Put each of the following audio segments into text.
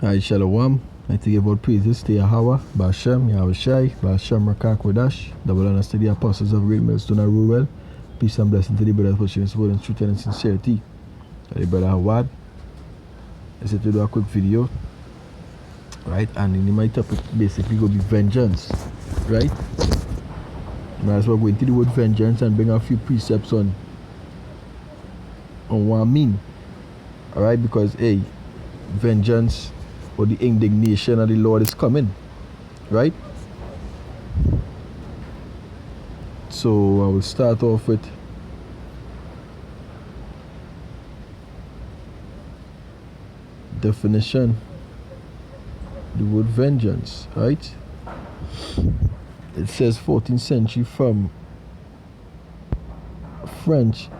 Hi, Shalom. I to give all praises to Yahweh, Bashem, Yahushai, Bashem, Rakak, Wadash, double honors to the apostles of Great Millstone and Rural. Peace and blessing to the brothers for sharing support and truth and sincerity. The brother Howard. I said to do a quick video, right? And in my topic basically going to be vengeance, right? Might as well go into the word vengeance and bring a few precepts on what I mean. Alright, because hey, vengeance or the indignation of the Lord is coming, right? So I will start off with definition. The word vengeance, right? It says 14th century from French,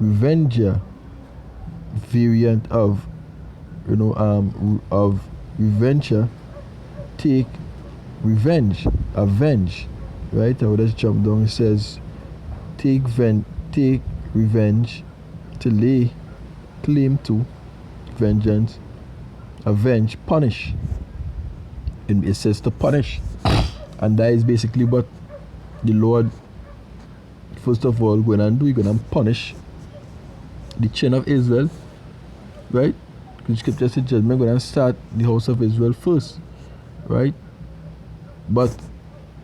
revenger, variant of of revenger, take revenge, avenge, right? I would just jump down. It says take revenge, to lay claim to, vengeance, avenge, punish. And it says to punish, and that is basically what the Lord first of all going to do. He's going to punish the children of Israel, right? Because scripture says judgment going to start the house of Israel first, right? But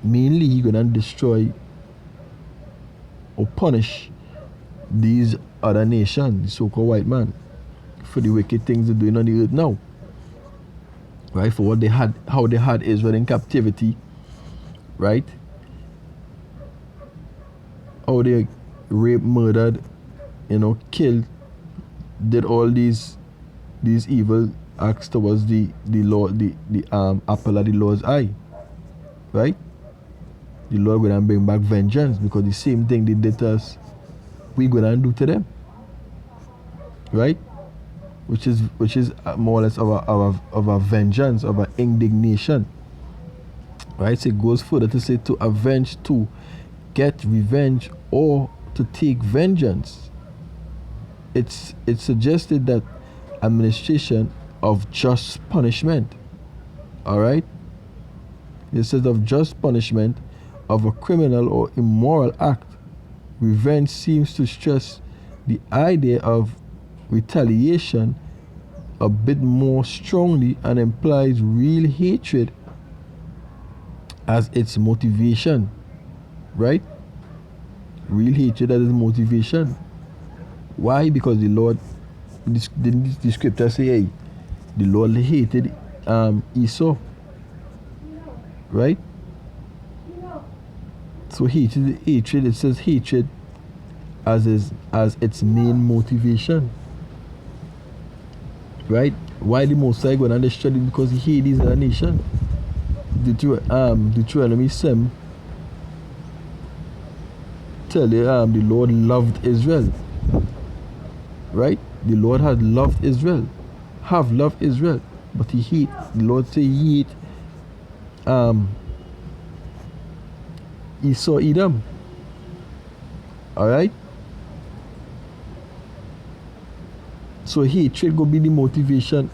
mainly he's going to destroy or punish these other nations, the so-called white man, for the wicked things they're doing on the earth now, right? For what they had, how they had Israel in captivity, right? How they raped, murdered, killed, did all these evil acts towards the Lord, the apple of the Lord's eye, right? The Lord gonna bring back vengeance, because the same thing they did to us, we gonna do to them, right? Which is more or less of a vengeance, of an indignation, right? So it goes further to say to avenge, to get revenge, or to take vengeance. It's suggested that administration of just punishment. All right. It says of just punishment of a criminal or immoral act. Revenge seems to stress the idea of retaliation a bit more strongly and implies real hatred as its motivation, right? Real hatred as its motivation. Why? Because the Lord, the scripture say, hey, the Lord hated Esau, right? So hatred, it says hatred as its main motivation, right? Why the Most High going to destroy it? Because he hates these other nation. Deuteronomy 7 tell you the Lord loved Israel, right? The Lord had loved Israel, have loved Israel, but the Lord say he hate Esau, Edom. All right. So hatred go be the motivation.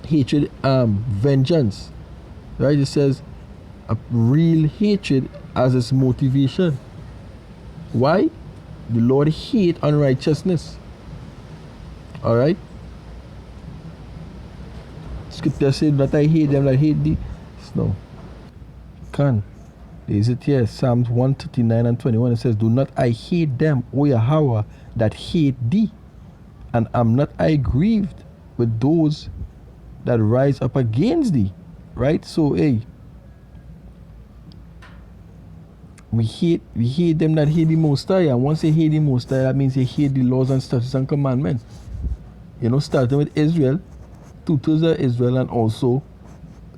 Hatred, vengeance, right? It says a real hatred as its motivation. Why? The Lord hate unrighteousness. All right. Scripture says that I hate them that hate thee. No. Can. Is it here? Psalms 139 and 21. It says, do not I hate them, O Yahweh, that hate thee, and am not I grieved with those that rise up against thee, right? So, hey, we hate them that hate the Most High, and once they hate the Most High, that means they hate the laws and statutes and commandments. Starting with Israel, 2/3 of Israel, and also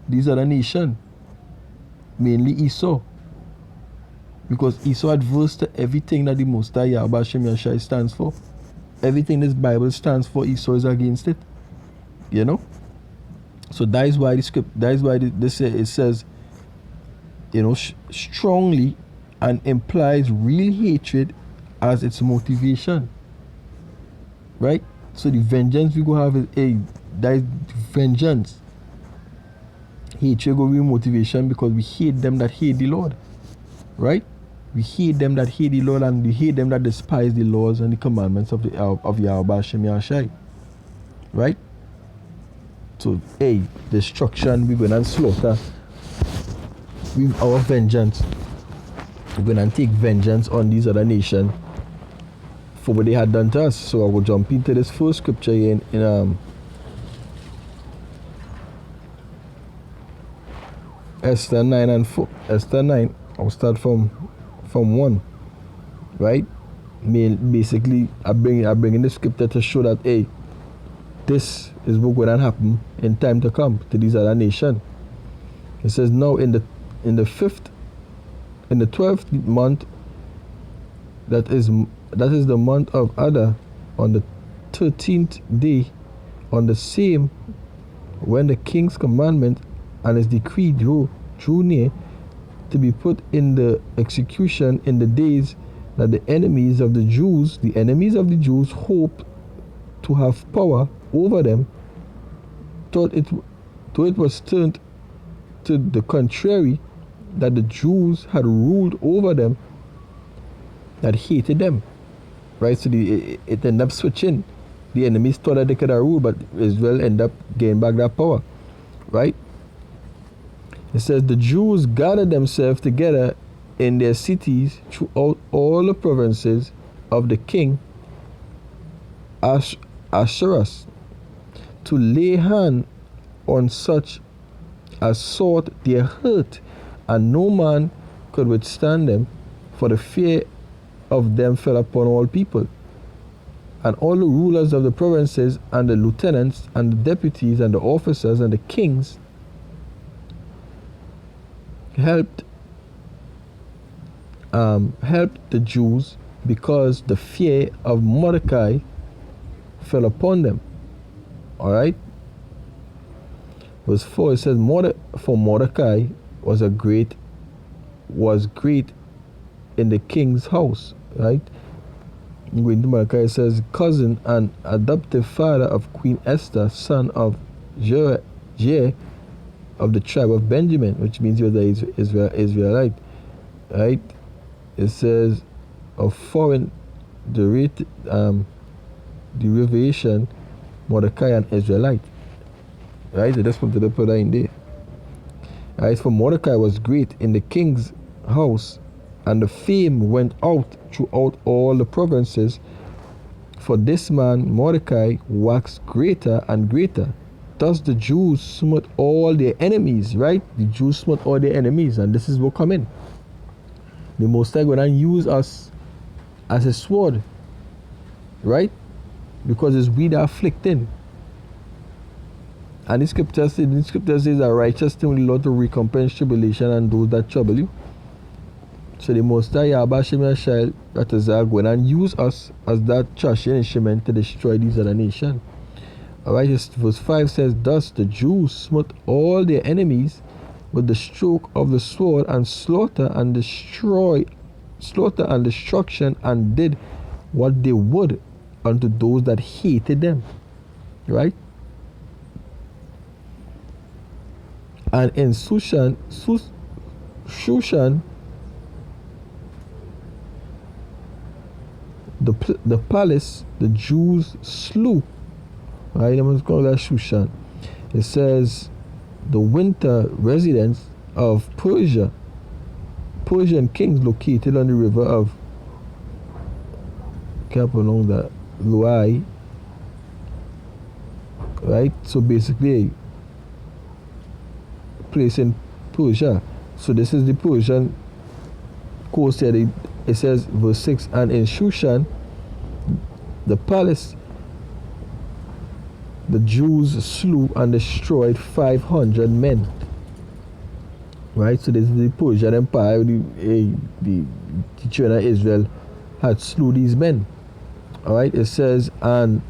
these other nations, mainly Esau, because Esau adverse to everything that the Most High Yahweh Hashem Yahshai stands for. Everything this Bible stands for, Esau is against it. So that is why it says, strongly, and implies real hatred as its motivation, right? So the vengeance we go have is that is vengeance. Hatred go be motivation because we hate them that hate the Lord. Right? We hate them that hate the Lord, and we hate them that despise the laws and the commandments of Yahweh Hashem Yahshai. Right? So destruction, we're gonna slaughter with our vengeance. We're gonna take vengeance on these other nations for what they had done to us. So I will jump into this first scripture here in Esther 9 and 4. Esther 9, I'll start from 1. Right? Basically, I bring in the scripture to show that this is what going to happen in time to come to these other nations. It says, now in the 12th month, that is the month of Adar, on the 13th day, on the same, when the king's commandment and his decree drew near to be put in the execution in the days that the enemies of the Jews hoped to have power over them, though it was turned to the contrary, that the Jews had ruled over them that hated them. Right? So it ended up switching. The enemies thought that they could have ruled, but Israel ended up getting back that power. Right? It says, the Jews gathered themselves together in their cities throughout all the provinces of the king Ahasuerus, to lay hand on such as sought their hurt, and no man could withstand them, for the fear of them fell upon all people. And all the rulers of the provinces, and the lieutenants, and the deputies, and the officers, and the kings helped the Jews, because the fear of Mordecai fell upon them. Alright? Verse 4, it says, for Mordecai was great in the king's house. Right? Going to Mordecai, it says, cousin and adoptive father of Queen Esther, son of Jair of the tribe of Benjamin, which means he was an Israelite. Right? It says of foreign derivation, Mordecai an Israelite. Right? They just wanted to put that in there. Right? For Mordecai was great in the king's house, and the fame went out throughout all the provinces. For this man Mordecai waxed greater and greater. Thus the Jews smote all their enemies. Right? The Jews smote all their enemies, and this is what come in. The Most High going to use us as a sword. Right? Because it's we that afflicting. And the scripture says that righteous thing will Lord to recompense tribulation and those that trouble you. So the Most High Yahweh Hashem Yahshai, that is going and use us as that trashing instrument to destroy these other nations. Alright, verse 5 says, thus the Jews smote all their enemies with the stroke of the sword, and slaughter and destruction, and did what they would unto those that hated them. Right? And in Shushan, the palace, the Jews slew. Right? I'm going to call that Shushan. It says the winter residence of Persia. Persian kings located on the river of, can't pronounce that, Luai. Right? So basically, a place in Persia. So this is the Persian coast here. It says, verse 6, and in Shushan, the palace, the Jews slew and destroyed 500 men. Right? So this is the Persian Empire. The children of Israel had slew these men. Alright? It says, and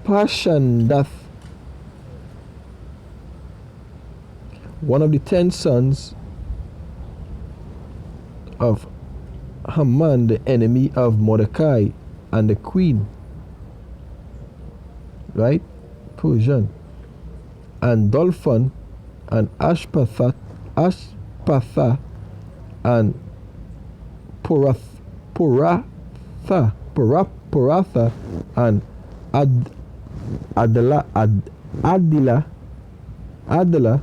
Pashandath, one of the 10 sons of Haman, the enemy of Mordecai, and the queen, right? Persian. And Dolphon and Ashpatha and Poratha and Adela,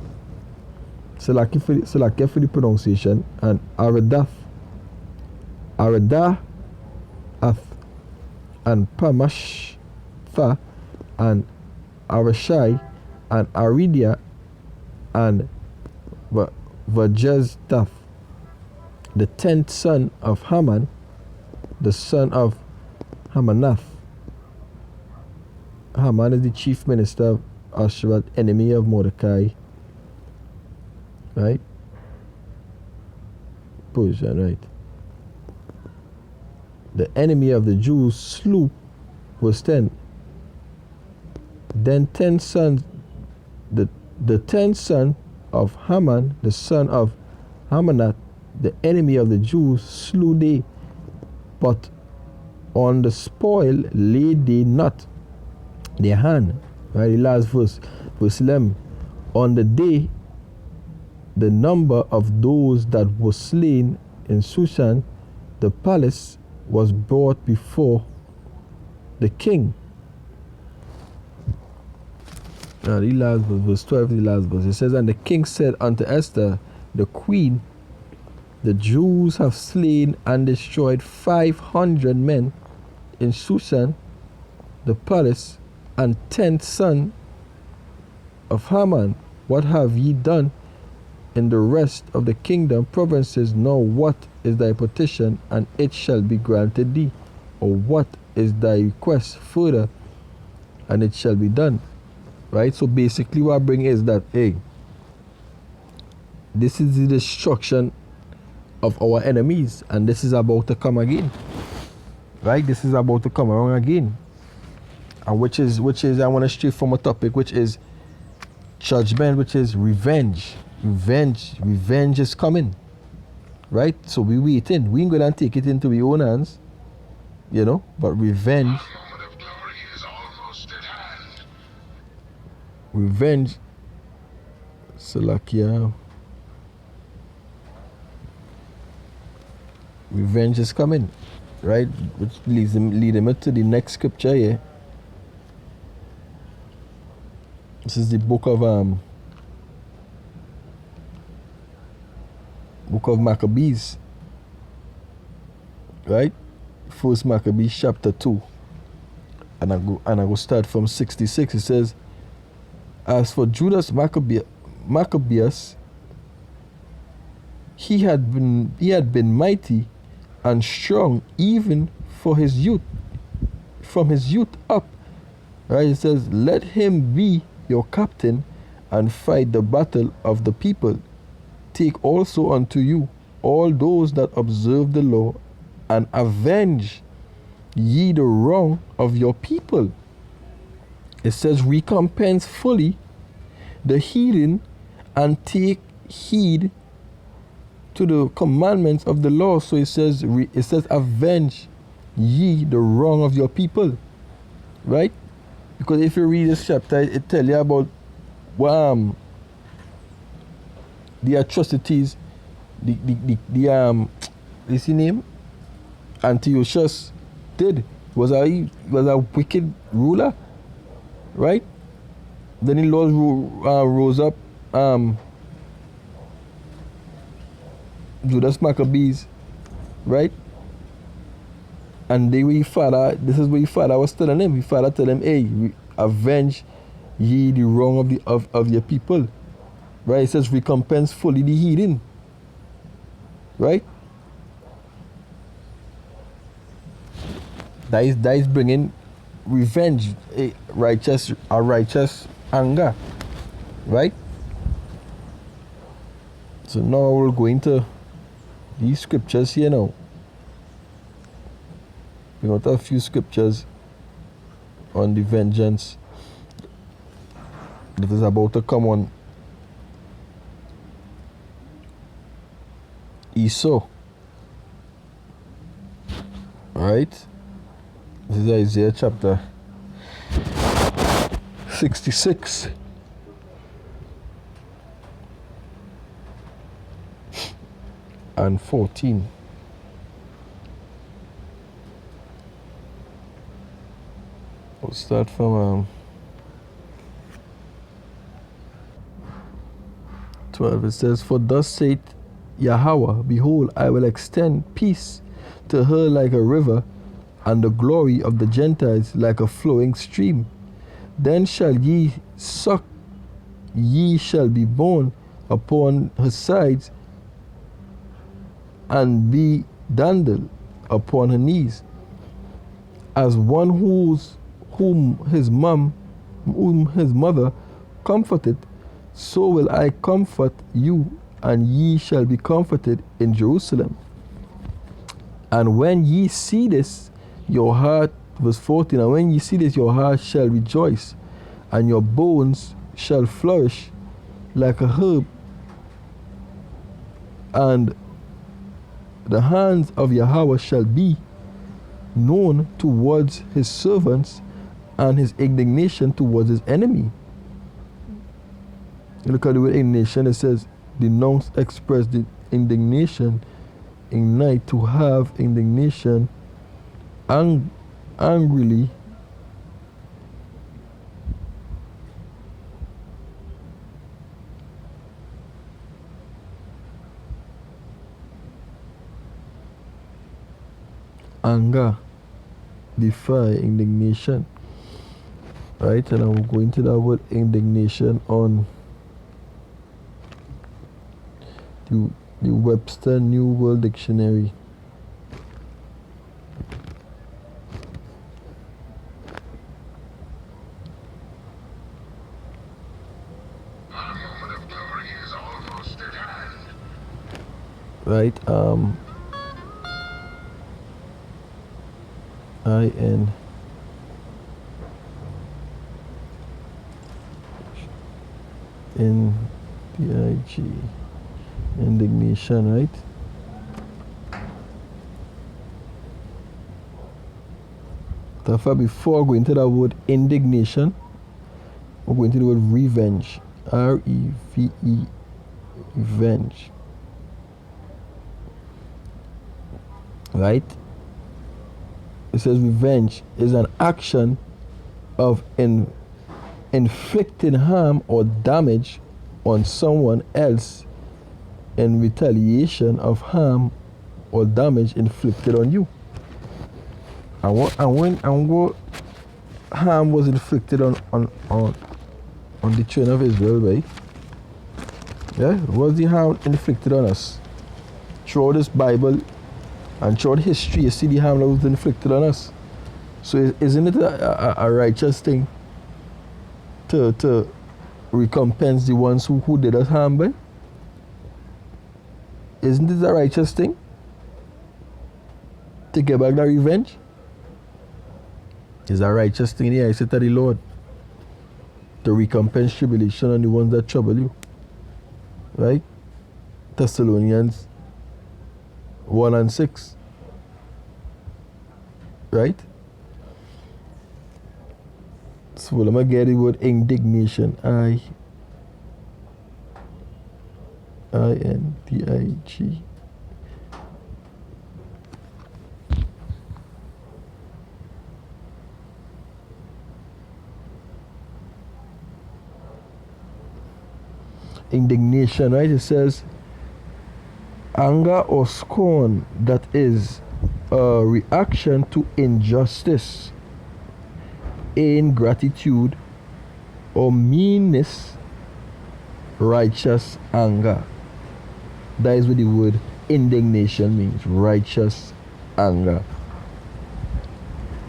select for the pronunciation, and Aradath, and Pamashtha, and Arashai, and Aridia, and Vajezdath, the 10th son of Haman, the son of Hamanath. Haman is the chief minister of Ashrat, enemy of Mordecai. Right? Persian, right? The enemy of the Jews slew, verse 10. Then 10 sons, the 10th son of Haman, the son of Hamanath, the enemy of the Jews, slew they, but on the spoil laid they not their hand. Right, the last verse 11. On the day, the number of those that were slain in Shushan, the palace, was brought before the king. Now, the last verse, verse 12, the last verse. It says, and the king said unto Esther, the queen, the Jews have slain and destroyed 500 men in Shushan, the palace, and 10th son of Haman. What have ye done in the rest of the kingdom provinces? Now what is thy petition, and it shall be granted thee? Or what is thy request further, and it shall be done? Right? So basically what I bring is that, hey, this is the destruction of our enemies, and this is about to come again. Right? This is about to come around again. And which is I want to stray from a topic which is judgment, which is revenge. Revenge is coming. Right? So we waiting. We ain't gonna take it into our own hands. You know, but revenge. Revenge. Salakia. Revenge is coming. Right? Which lead them to the next scripture here. This is the book of Maccabees. Right? First Maccabees chapter 2. And I go start from 66. It says, as for Judas Maccabeus, he had been mighty and strong even for his youth, from his youth up. Right? It says, let him be your captain and fight the battle of the people. Take also unto you all those that observe the law, and avenge ye the wrong of your people. It says, recompense fully the heathen, and take heed to the commandments of the law. So it says avenge ye the wrong of your people. Right? Because if you read this chapter, it tells you about the atrocities what's his name? Antiochus did. Was a wicked ruler, right? Then the Lord rose up Judas Maccabees, right? And this is what his father was telling him. His father told him, hey, avenge ye the wrong of your people. Right? It says, recompense fully the heathen. Right? That is bringing revenge, a righteous anger. Right? So now we'll go into these scriptures here now. We got a few scriptures on the vengeance that is about to come on Esau. Right? This is Isaiah chapter 66. And 14. We'll start from 12. It says, "For thus saith Yahweh, behold, I will extend peace to her like a river, and the glory of the Gentiles like a flowing stream. Then shall ye suck, ye shall be borne upon her sides, and be dandled upon her knees, as one whom his mother comforted, so will I comfort you, and ye shall be comforted in Jerusalem. And when ye see this, your heart," verse 14, "and when ye see this, your heart shall rejoice, and your bones shall flourish like a herb, and the hands of Yahweh shall be known towards his servants, and his indignation towards his enemy." Look at the word indignation. It says, denounce, express the indignation, ignite, to have indignation, angrily, anger, defy, indignation. Right, and I'm going to that word indignation on the Webster New World Dictionary. Right, INDIG, indignation, right? Therefore, before going to that word indignation, we're going to the word revenge. REVE, revenge. Right? It says revenge is an action of inflicting harm or damage on someone else in retaliation of harm or damage inflicted on you. And what harm was inflicted on the children of Israel, right? Yeah, what was the harm inflicted on us? Throughout this Bible and throughout history, you see the harm that was inflicted on us. So isn't it a righteous thing to recompense the ones who did us harm, by? Isn't it a righteous thing to get back that revenge? It's a righteous thing in the eyes of the Lord to recompense tribulation on the ones that trouble you. Right? Thessalonians 1 and 6. Right? So let me get the word indignation. INDIG. Indignation, right? It says anger or scorn that is a reaction to injustice, ingratitude, or meanness. Righteous anger. That is what the word indignation means. Righteous anger.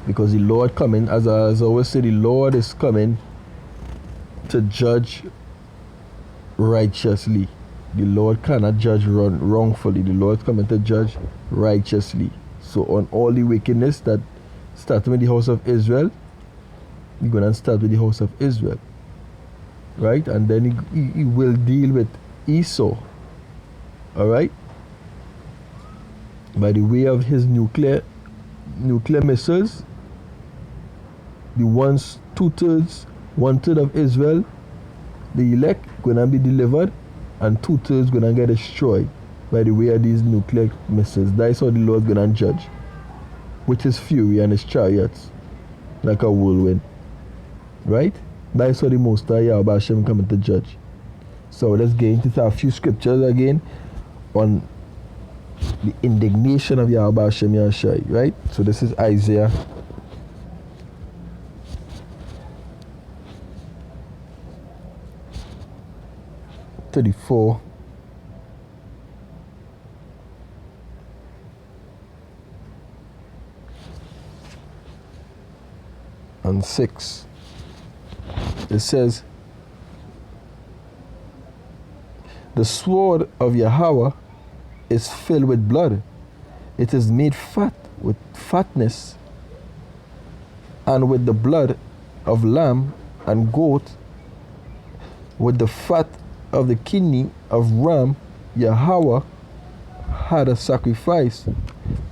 Because the Lord coming, as I always say, the Lord is coming to judge righteously. The Lord cannot judge wrongfully. The Lord is coming to judge righteously. So on all the wickedness that started with the house of Israel, you're going to start with the house of Israel. Right? And then he will deal with Esau. Alright? By the way of his nuclear missiles the ones 2/3, 1/3 of Israel, the elect, gonna be delivered, and 2/3 gonna get destroyed by the way of these nuclear missiles. That's how the Lord's gonna judge, with his fury and his chariots, like a whirlwind. Right? That's how the Most High Yahweh Hashem coming to judge. So let's get into a few scriptures again on the indignation of Yahweh Hashem Yahshai, right? So this is Isaiah 34 and 6. It says, the sword of Yahweh is filled with blood. It is made fat with fatness, and with the blood of lamb and goat, with the fat of the kidney of ram. Yahweh had a sacrifice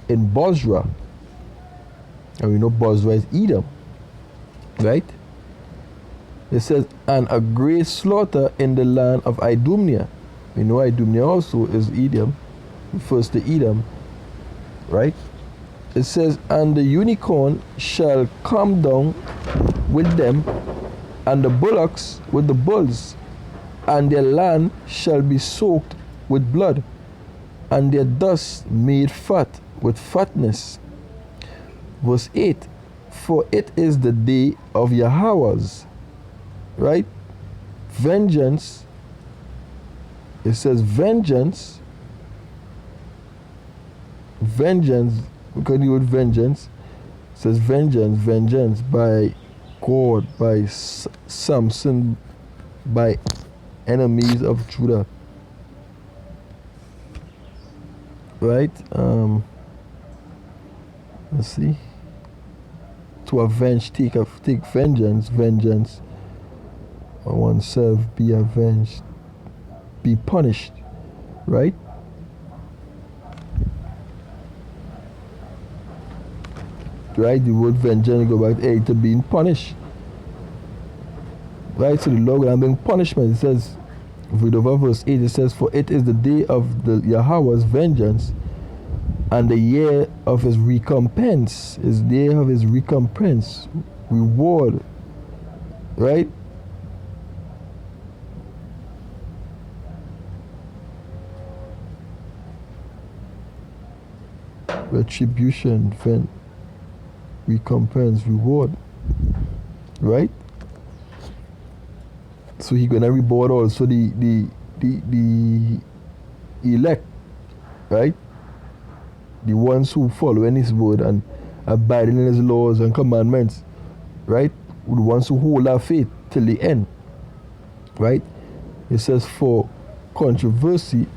in Bozrah. And we know Bozrah is Edom, right? It says, and a great slaughter in the land of Idumea. We know Idumea also is Edom, refers to Edom, right? It says, and the unicorn shall come down with them, and the bullocks with the bulls, and their land shall be soaked with blood, and their dust made fat with fatness. Verse 8, for it is the day of Yahweh's, right? Vengeance. It says vengeance. Vengeance. Look at the word vengeance. It says vengeance, vengeance by God, by Samson, by enemies of Judah. Right? Let's see. To avenge, take vengeance, vengeance on oneself, be avenged, be punished, right? Right, the word vengeance go back to being punished. Right, so the Lord will bring punishment. It says, read over verse 8, it says, for it is the day of the Yahweh's vengeance, and the year of his recompense, is the year of his recompense, reward, right? Retribution, recompense, reward, right? So he gonna reward also the elect, right? The ones who follow in his word and abiding in his laws and commandments, right? The ones who hold our faith till the end, right? It says for controversy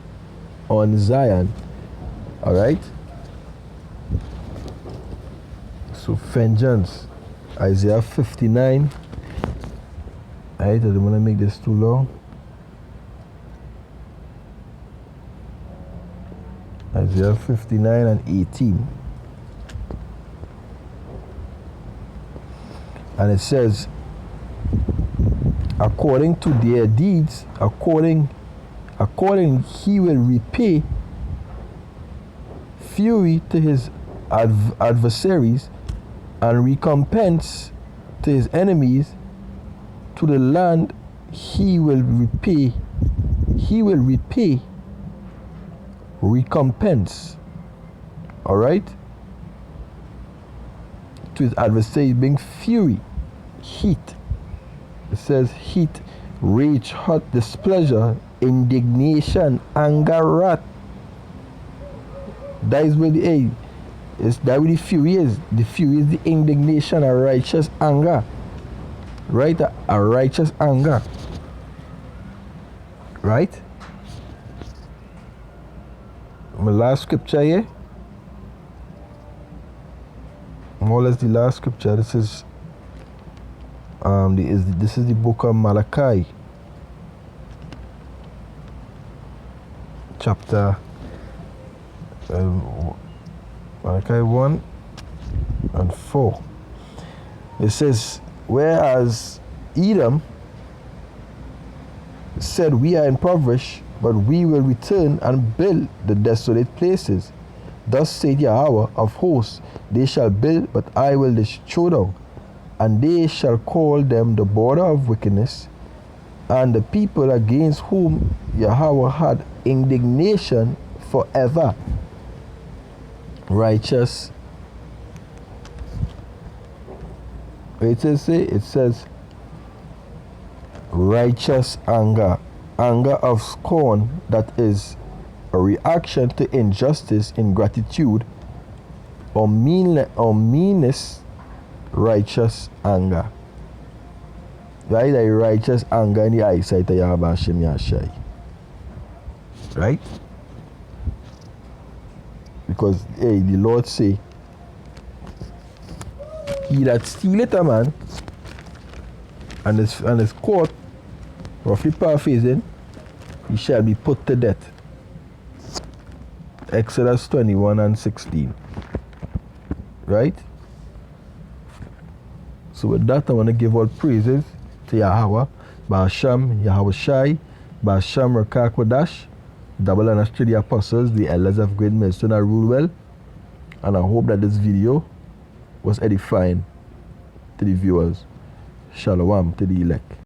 on Zion, all right? So vengeance, Isaiah 59. I don't want to make this too long. Isaiah 59 and 18. And it says, according to their deeds, according he will repay fury to his adversaries, and recompense to his enemies. To the land he will repay recompense. All right? To his adversaries being fury, heat. It says heat, rage, hot, displeasure, indignation, anger, wrath. That is where the is that where the fury is. The fury is the indignation, a righteous anger. Right? A righteous anger. Right? My last scripture here. More or less the last scripture. This is the book of Malachi. Chapter Malachi 1 and 4. It says, whereas Edom said, we are impoverished, but we will return and build the desolate places. Thus saith Yahweh of hosts, they shall build, but I will destroy them, and they shall call them the border of wickedness, and the people against whom Yahweh had indignation forever. Righteous. It says righteous anger, anger of scorn, that is a reaction to injustice, ingratitude, or meanness. Righteous anger. Right? A righteous anger in the eyesight of Yahweh Hashem Yashai. Right? Because the Lord say, he that stealeth a man and is caught, roughly paraphrasing, he shall be put to death. Exodus 21:16. Right? So with that, I want to give all praises to Yahweh, Ba'asham, Yahweh Shai, Ba'asham Rakak Wadash, double honors to the apostles, the elders of Great Millstone, and rule well. And I hope that this video was edifying to the viewers. Shalom to the elect.